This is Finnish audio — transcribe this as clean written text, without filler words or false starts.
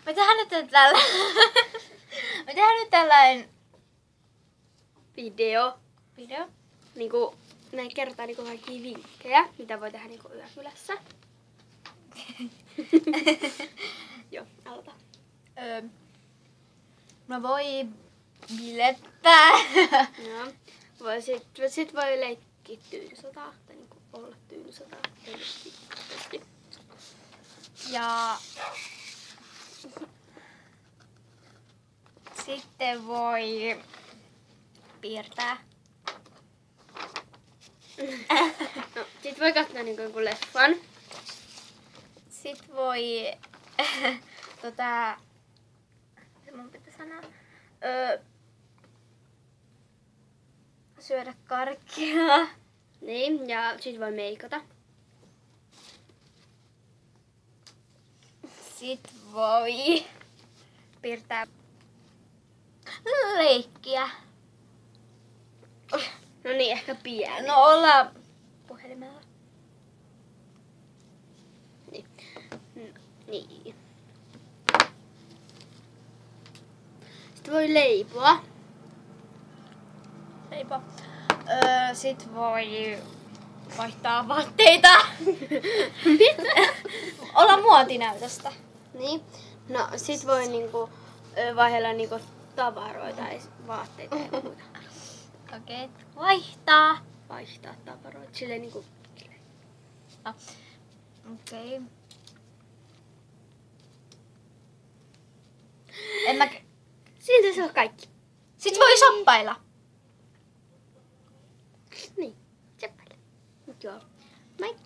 Me tehdään nyt tällainen Video. Niinku, näin kertaa niinku kaikkia vinkkejä, mitä voi tehdä niinku yökylässä. Joo, aloita. No voi bilettää. Joo. Sit voi leikkiä tyynysotaa, tai niinku olla tyynysotaa. Ja sitten voi piirtää. No, sit voi katsoa niinku jonkun leffan. Sitten voi se mun pitää sanoa, syödä karkkia. Niin, ja sit voi meikata. Sitten voi piirtää leikkiä. No niin, ehkä pieni. No olla puhelimella. Niin. Niin. Sitten voi leipoa. Leipo. Sit voi vaihtaa vaatteita. Olla muotinäytöstä. Niin. No sit voi niinku vaihdella niinku tavaroita ja vaatteita ja muuta. Okei. Vaihtaa. Vaihtaa tavaroita. Silleen niinku... Okei. En mä... Siitä se on kaikki. Sit voi shoppailla. Niin. Seppäillä. Joo. Moi.